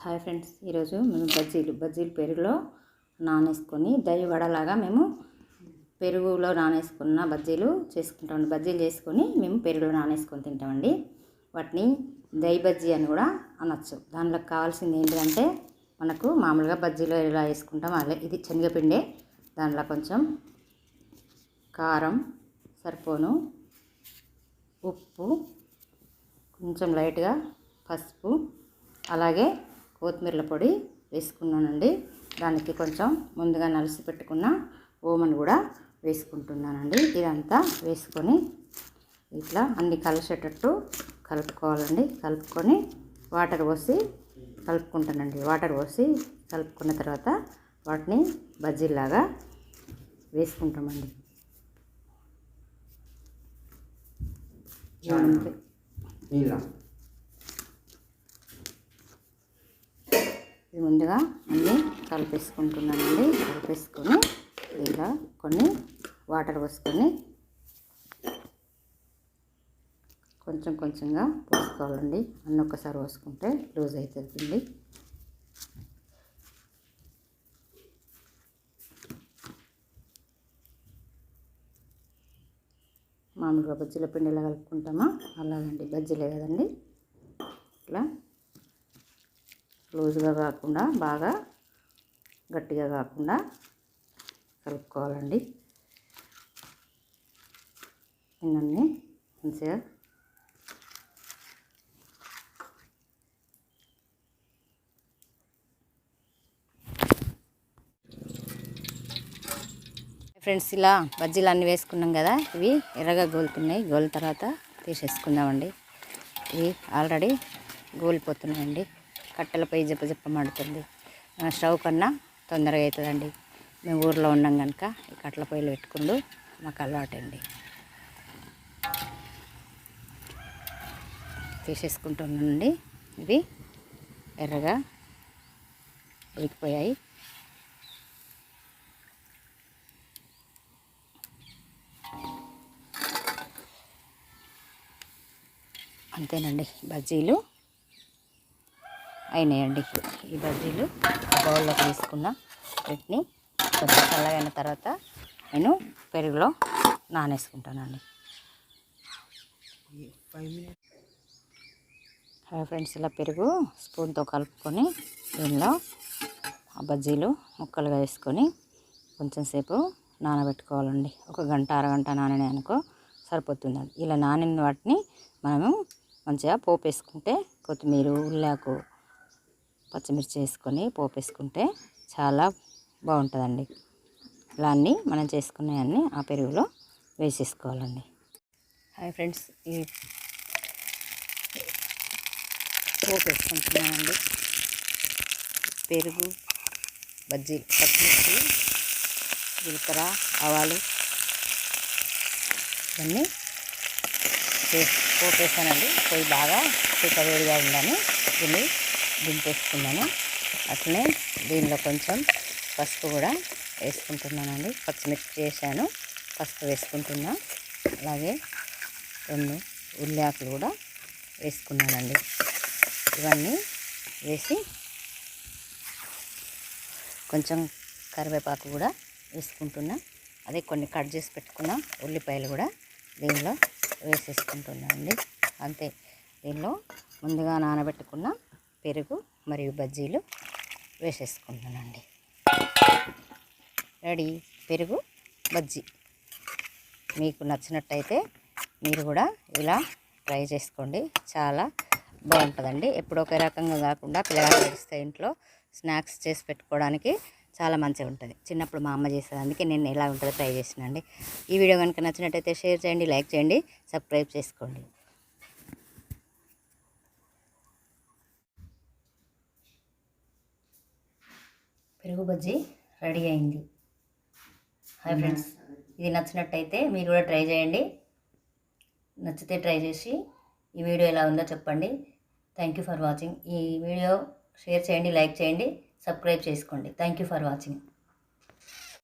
Hi friends, ఈరోజు మేము బజ్జీలు పెరుగులో నానేసుకొని దହି వడలాగా మేము పెరుగులో నానేసుకున్న బజ్జీలు చేసుకుంటామండి. బజ్జీలు చేసుకొని మేము పెరుగులో నానేసుకొని తింటామండి. వాటిని దही బజ్జీ అని కూడా అనొచ్చు. దానిలోకి కావాల్సింది ఏంటంటే మనకు మామూలుగా బజ్జీలో ఎలా వేసుకుంటాం అలా ఇది శనగపిండి, దాంట్లో కొంచెం కారం సరిపోను, ఉప్పు, కొంచెం లైట్గా పసుపు, అలాగే కొత్తిమీర పొడి వేసుకున్నానండి. దానికి కొంచెం ముందుగా నలిసి పెట్టుకున్న ఓమని కూడా వేసుకుంటున్నానండి. ఇదంతా వేసుకొని ఇట్లా అన్ని కలిసేటట్టు కలుపుకోవాలండి. కలుపుకొని వాటర్ పోసి కలుపుకుంటానండి. వాటర్ పోసి కలుపుకున్న తర్వాత వాటిని బజ్జీలాగా వేసుకుంటామండి. ఇది ముందుగా అన్నీ కలిపేసుకుంటున్నానండి. కలిపేసుకొని ఇలా కొన్ని వాటర్ పోసుకొని కొంచెం కొంచెంగా పోసుకోవాలండి. అన్నీ ఒక్కసారి పోసుకుంటే లూజ్ అవుతుంది. మామూలుగా బజ్జీల పిండి ఎలా కలుపుకుంటామో అలాగండి. బజ్జీలే కదండి, ఇట్లా లూజ్గా కాకుండా బాగా గట్టిగా కాకుండా కలుపుకోవాలండి. ఇవన్నీ మంచిగా ఫ్రెండ్స్, ఇలా బజ్జీలు అన్నీ వేసుకున్నాం కదా, ఇవి ఎర్రగా గోలుతున్నాయి. గోలిన తర్వాత తీసేసుకుందామండి. ఇవి ఆల్రెడీ గోలిపోతున్నాయండి. కట్టెలపై జప్ప మండుతుంది. స్టవ్ కన్నా తొందరగా అవుతుందండి. మేము ఊర్లో ఉన్నాం కనుక ఈ కట్టెల పొయ్యిలు పెట్టుకుంటూ మాకు అలవాటండి. తీసేసుకుంటున్నానండి. ఇవి ఎర్రగా ఉడికిపోయాయి. అంతేనండి, బజ్జీలు అయినాయండి. ఈ బజ్జీలు బౌల్లోకి తీసుకున్న వీటిని కొంచెం చల్లగైన తర్వాత నేను పెరుగులో నానేసుకుంటానండి. హాయ్ ఫ్రెండ్స్, ఇలా పెరుగు స్పూన్తో కలుపుకొని దీనిలో ఆ బజ్జీలు ముక్కలుగా వేసుకొని కొంచెం సేపు నానబెట్టుకోవాలండి. ఒక గంట అరగంట నాననే అనుకో సరిపోతుందండి. ఇలా నానిన వాటిని మనము మంచిగా పోపు వేసుకుంటే కొత్తిమీర, ఉల్లాకు, పచ్చిమిర్చి వేసుకొని పోపు వేసుకుంటే చాలా బాగుంటుందండి. ఇలా అన్నీ మనం చేసుకునేవన్నీ ఆ పెరుగులో వేసేసుకోవాలండి. హాయ్ ఫ్రెండ్స్, ఈ పోపు వేసుకుంటున్నామండి. పెరుగు, బజ్జీ, పచ్చిమిర్చి, జీలకర్ర, ఆవాలు ఇవన్నీ పోపు వేసానండి. పొయ్యి బాగా వేడిగా ఉందని దీన్ని దింపేసుకున్నాను. అట్లనే దీనిలో కొంచెం పసుపు కూడా వేసుకుంటున్నానండి. పచ్చిమిర్చి వేసాను, పసుపు వేసుకుంటున్నా. అలాగే 2 ఉల్లిపాయలు కూడా వేసుకున్నానండి. ఇవన్నీ వేసి కొంచెం కరివేపాకు కూడా వేసుకుంటున్నా. అదే కొన్ని కట్ చేసి పెట్టుకున్న ఉల్లిపాయలు కూడా దీనిలో వేసేసుకుంటున్నానండి. అంతే, దీనిలో ముందుగా నానబెట్టుకున్న పెరుగు మరియు బజ్జీలు వేసేసుకుంటానండి. రెడీ పెరుగు బజ్జీ. మీకు నచ్చినట్టయితే మీరు కూడా ఇలా ట్రై చేసుకోండి. చాలా బాగుంటుందండి. ఎప్పుడో ఒక రకంగా కాకుండా పిల్లగాళ్ళు వస్తే ఇంట్లో స్నాక్స్ చేసి పెట్టుకోవడానికి చాలా మంచిగా ఉంటుంది. చిన్నప్పుడు మా అమ్మ చేసేది, అందుకే నేను ఎలా ఉంటుందో ట్రై చేసినండి. ఈ వీడియో కనుక నచ్చినట్టయితే షేర్ చేయండి, లైక్ చేయండి, సబ్స్క్రైబ్ చేసుకోండి. పెరుగు బజ్జీ రెడీ అయింది. హాయ్ ఫ్రెండ్స్, ఇది నచ్చినట్టయితే మీరు కూడా ట్రై చేయండి. నచ్చితే ట్రై చేసి ఈ వీడియో ఎలా ఉందో చెప్పండి. Thank you for watching. ఈ వీడియో షేర్ చేయండి, లైక్ చేయండి, సబ్స్క్రైబ్ చేసుకోండి. Thank you for watching.